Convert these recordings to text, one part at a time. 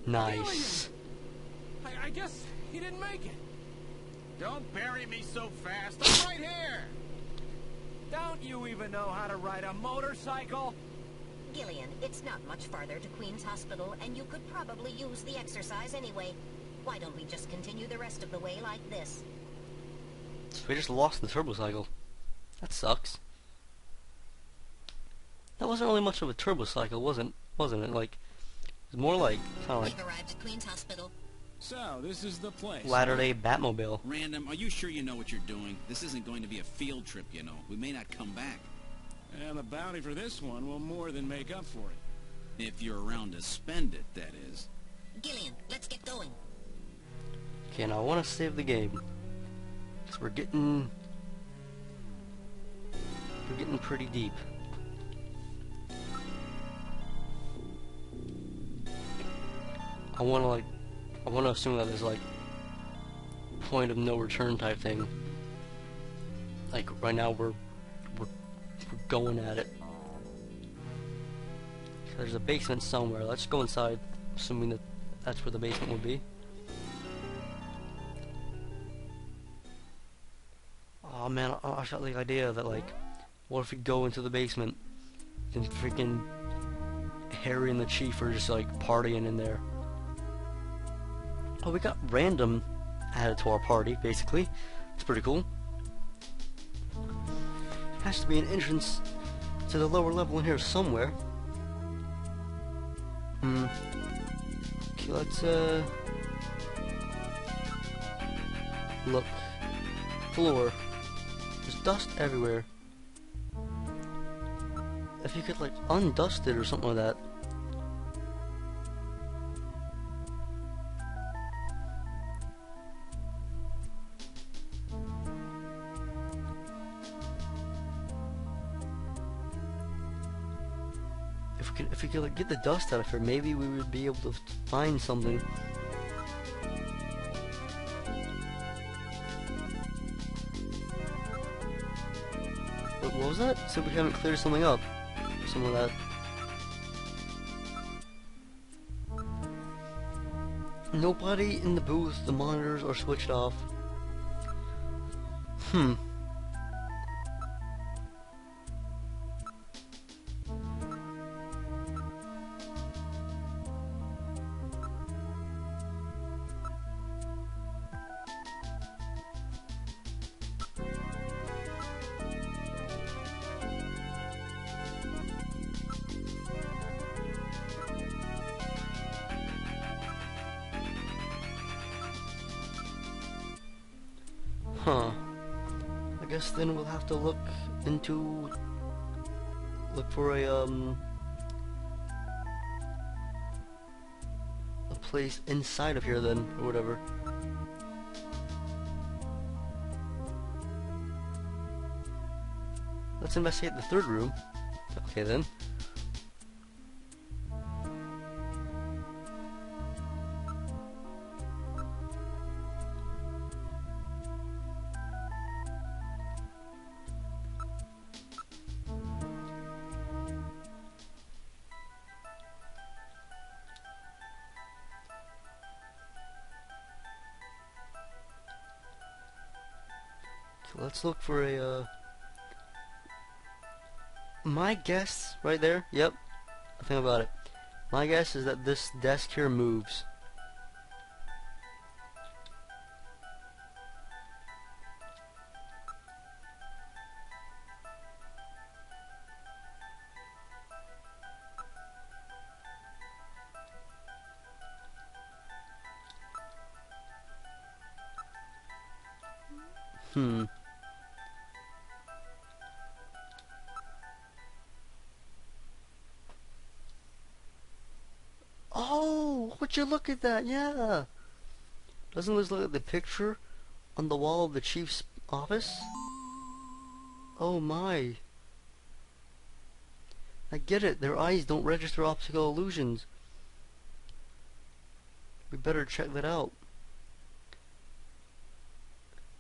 Nice. I guess he didn't make it. Don't bury me so fast. I'm right here. Don't you even know how to ride a motorcycle? Gillian, it's not much farther to Queen's Hospital, and you could probably use the exercise anyway. Why don't we just continue the rest of the way like this? So we just lost the turbo cycle. That sucks. That wasn't really much of a turbo cycle, wasn't it? Like, it was more like kind of like We've arrived at Queen's Hospital. So, this is the place. latter-day Batmobile. Random, are you sure you know what you're doing? This isn't going to be a field trip, you know. We may not come back. And the bounty for this one will more than make up for it. If you're around to spend it, that is. Gillian, let's get going. Okay, now I want to save the game. Because we're getting pretty deep. I want to assume that there's like point of no return type thing. Like right now we're going at it. There's a basement somewhere. Let's go inside, assuming that that's where the basement would be. Oh man, I got the idea that like, what if we go into the basement and freaking Harry and the Chief are just like partying in there. Oh, we got random added to our party, basically. It's pretty cool. Has to be an entrance to the lower level in here somewhere. Okay, let's look. Floor. There's dust everywhere. If you could like undust it or something like that. If we could like get the dust out of here, maybe we would be able to find something. What was that? So we haven't cleared something up. Some of that. Nobody in the booth. The monitors are switched off. Huh. I guess then we'll have to look for a place inside of here then, or whatever. Let's investigate the third room. Okay then. Let's look for a, my guess, right there, yep, think about it. My guess is that this desk here moves. Oh, would you look at that? Yeah. Doesn't this look at the picture on the wall of the chief's office? Oh my. I get it. Their eyes don't register optical illusions. We better check that out.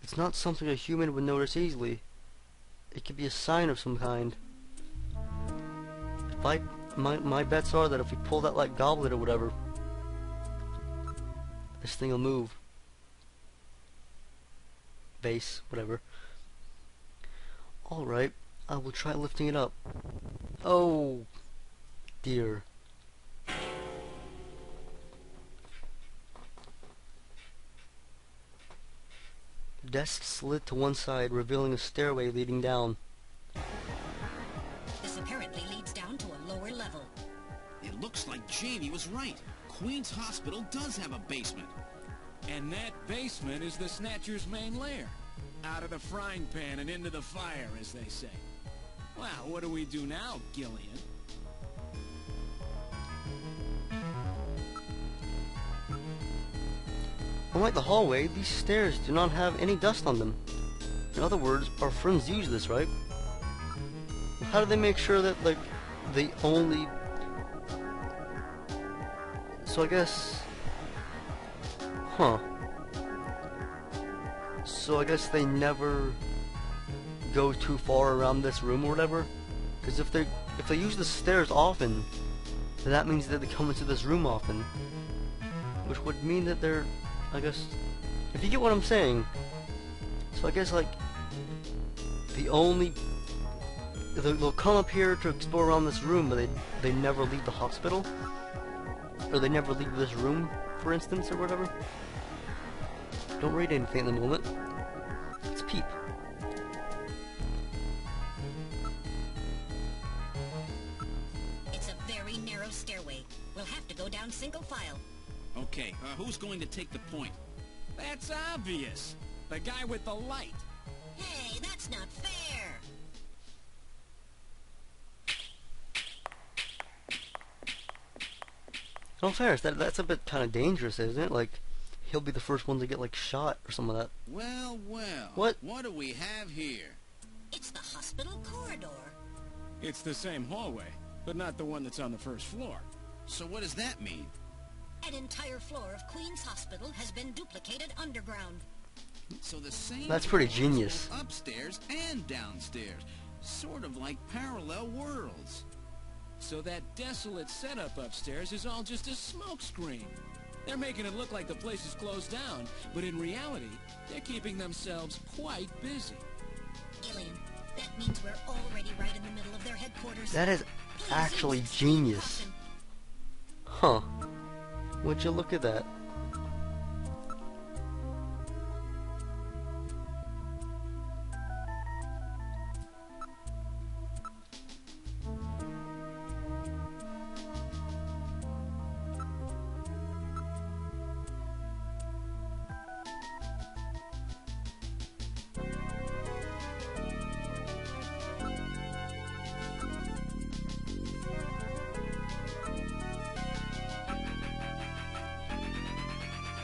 It's not something a human would notice easily. It could be a sign of some kind. My bets are that if we pull that like goblet or whatever, this thing will move. Base, whatever. Alright, I will try lifting it up. Oh dear. Desk slid to one side, revealing a stairway leading down. This apparently leads down to a lower level. It looks like Jamie was right. Queen's Hospital does have a basement. And that basement is the Snatcher's main lair. Out of the frying pan and into the fire, as they say. Well, what do we do now, Gillian? Unlike the hallway, these stairs do not have any dust on them. In other words, our friends use this, right? How do they make sure that, like, they only... So I guess... Huh. So I guess they never go too far around this room or whatever? Because if they use the stairs often, then that means that they come into this room often. Which would mean that they're... I guess, if you get what I'm saying, so I guess, like, they'll come up here to explore around this room, but they never leave the hospital, or they never leave this room, for instance, or whatever. Don't read anything at the moment. Let's peep. It's a very narrow stairway. We'll have to go down single file. Okay, who's going to take the point? That's obvious. The guy with the light. Hey, that's not fair! Oh, fair. That's a bit kind of dangerous, isn't it? Like, he'll be the first one to get, like, shot or something like that. Well, well. What? What do we have here? It's the hospital corridor. It's the same hallway, but not the one that's on the first floor. So what does that mean? An entire floor of Queen's Hospital has been duplicated underground. So the same... That's pretty floor is genius. both upstairs and downstairs. Sort of like parallel worlds. So that desolate setup upstairs is all just a smokescreen. They're making it look like the place is closed down, but in reality, they're keeping themselves quite busy. Gillian, that means we're already right in the middle of their headquarters. That is Please actually use genius. caution. Huh. Would you look at that?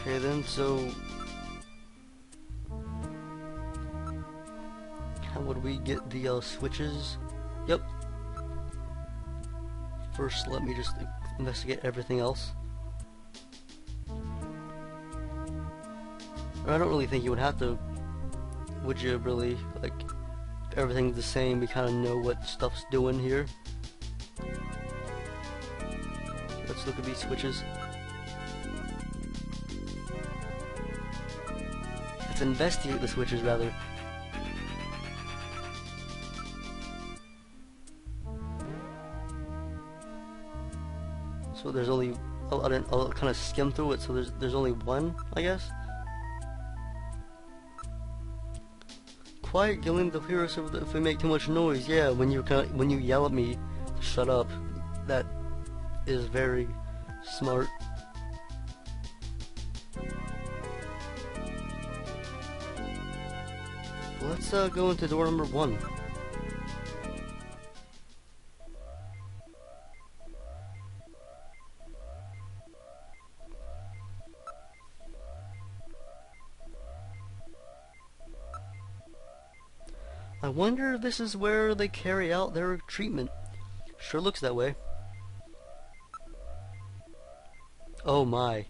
Okay then, so how would we get the switches? Yep. First, let me just investigate everything else. I don't really think you would have to, would you really? Like, if everything's the same, we kind of know what stuff's doing here. Let's look at these switches. Let's investigate the switches, rather. So there's only... I'll kind of skim through it, so there's only one, I guess? Quiet, Gillian, they'll hear us if we make too much noise. Yeah, when you yell at me to shut up. That is very smart. Let's go into door number 1. I wonder if this is where they carry out their treatment. Sure looks that way. Oh my.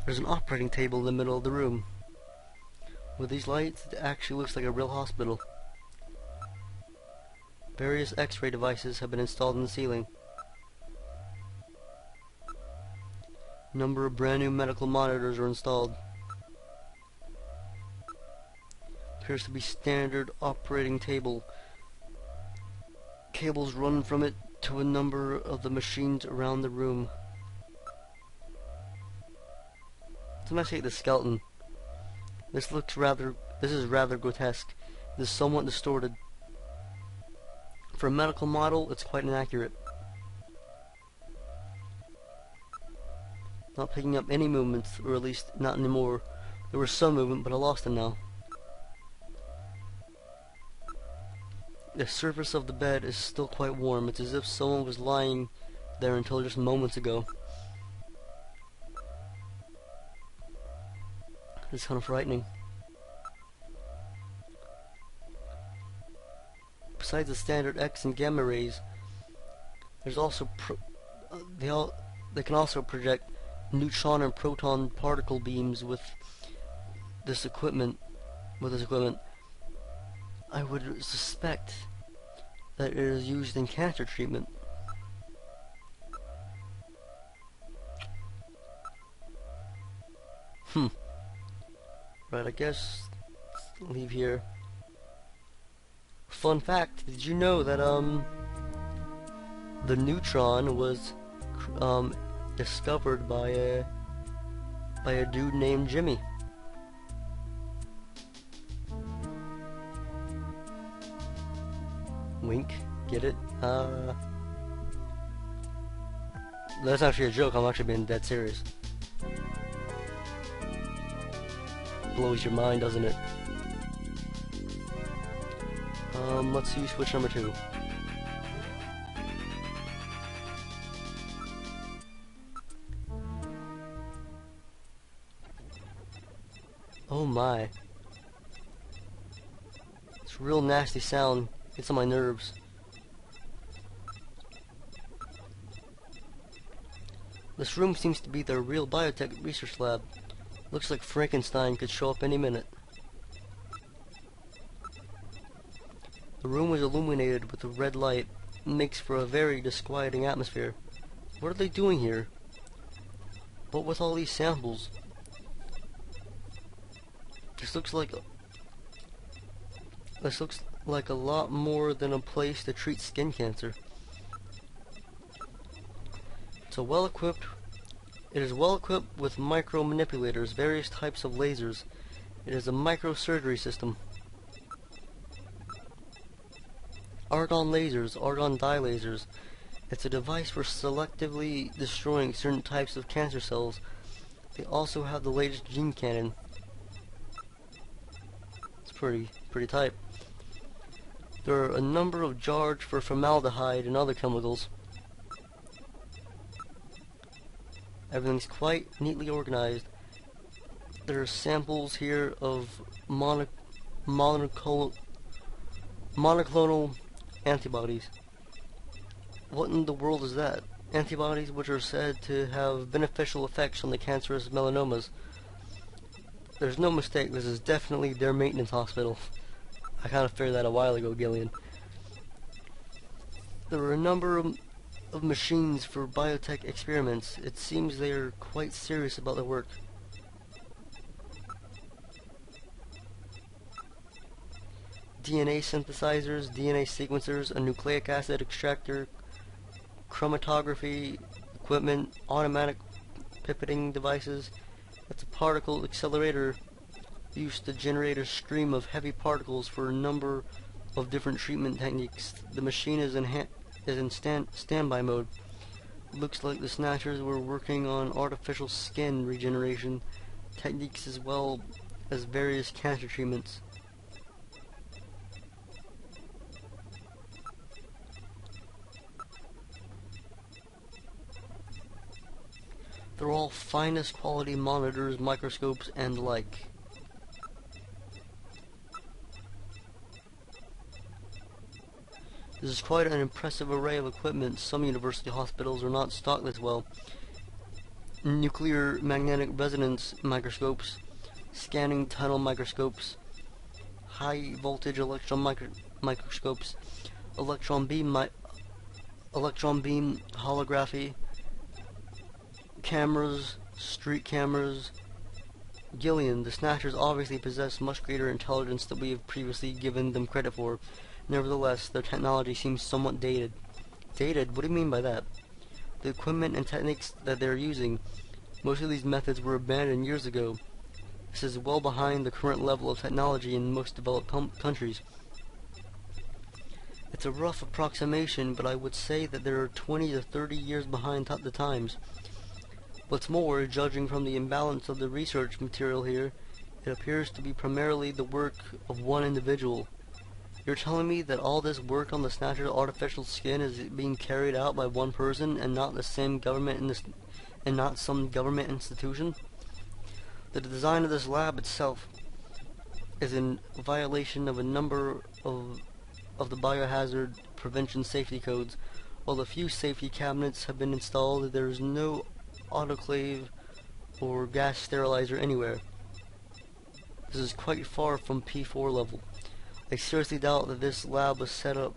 There's an operating table in the middle of the room. With these lights, it actually looks like a real hospital. Various X-ray devices have been installed in the ceiling. A number of brand new medical monitors are installed. Appears to be standard operating table. Cables run from it to a number of the machines around the room. Sometimes I hate the skeleton. This is rather grotesque. It is somewhat distorted. For a medical model, it's quite inaccurate. Not picking up any movements, or at least not anymore. There was some movement, but I lost them now. The surface of the bed is still quite warm. It's as if someone was lying there until just moments ago. It's kind of frightening. Besides the standard X and gamma rays, there's also they can also project neutron and proton particle beams with this equipment. I would suspect that it is used in cancer treatment. Right, I guess leave here. Fun fact, did you know that the neutron was discovered by a dude named Jimmy? Wink, get it? That's actually a joke. I'm actually being dead serious. Blows your mind, doesn't it? Let's see switch number 2. Oh my. It's a real nasty sound. Gets on my nerves. This room seems to be their real biotech research lab. Looks like Frankenstein could show up any minute. The room was illuminated with a red light. It makes for a very disquieting atmosphere. What are they doing here? What with all these samples? This looks like a lot more than a place to treat skin cancer. It is well equipped with micro manipulators, various types of lasers. It is a microsurgery system. Argon lasers, argon dye lasers. It's a device for selectively destroying certain types of cancer cells. They also have the latest gene cannon. It's pretty tight. There are a number of jars for formaldehyde and other chemicals. Everything's quite neatly organized. There are samples here of monoclonal antibodies. What in the world is that? Antibodies which are said to have beneficial effects on the cancerous melanomas. There's no mistake, this is definitely their maintenance hospital. I kind of figured that a while ago, Gillian. There are a number of machines for biotech experiments. It seems they are quite serious about their work. DNA synthesizers, DNA sequencers, a nucleic acid extractor, chromatography equipment, automatic pipetting devices. That's a particle accelerator used to generate a stream of heavy particles for a number of different treatment techniques. The machine is in standby mode. Looks like the Snatchers were working on artificial skin regeneration techniques as well as various cancer treatments. They're all finest quality monitors, microscopes, and the like. This is quite an impressive array of equipment. Some university hospitals are not stocked this well. Nuclear magnetic resonance microscopes, scanning tunnel microscopes, high voltage electron microscopes, electron beam holography, cameras, street cameras. Gillian, the Snatchers obviously possess much greater intelligence than we have previously given them credit for. Nevertheless, their technology seems somewhat dated. Dated? What do you mean by that? The equipment and techniques that they're using, most of these methods were abandoned years ago. This is well behind the current level of technology in most developed countries. It's a rough approximation, but I would say that they are 20 to 30 years behind the times. What's more, judging from the imbalance of the research material here, it appears to be primarily the work of one individual. You're telling me that all this work on the Snatcher's artificial skin is being carried out by one person and not the same government and not some government institution? The design of this lab itself is in violation of a number of the biohazard prevention safety codes. While a few safety cabinets have been installed, there is no autoclave or gas sterilizer anywhere. This is quite far from P4 level. I seriously doubt that this lab was set up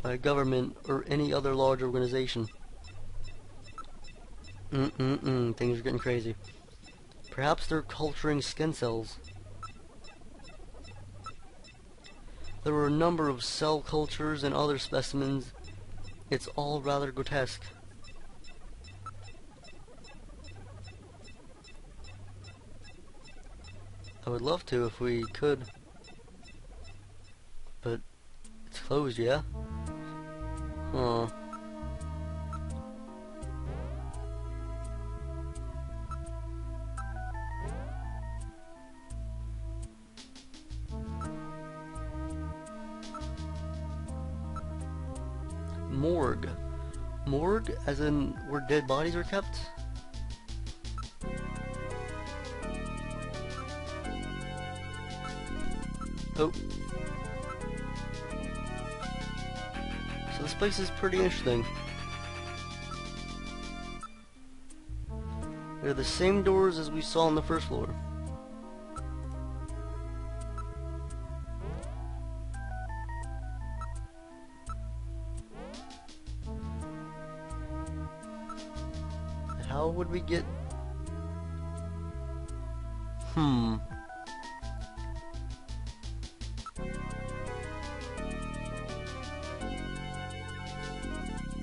by a government or any other large organization. Things are getting crazy. Perhaps they're culturing skin cells. There were a number of cell cultures and other specimens. It's all rather grotesque. I would love to if we could, but it's closed, yeah? Huh. Morgue. Morgue, as in where dead bodies are kept? Oh. So this place is pretty interesting. They're the same doors as we saw on the first floor. How would we get...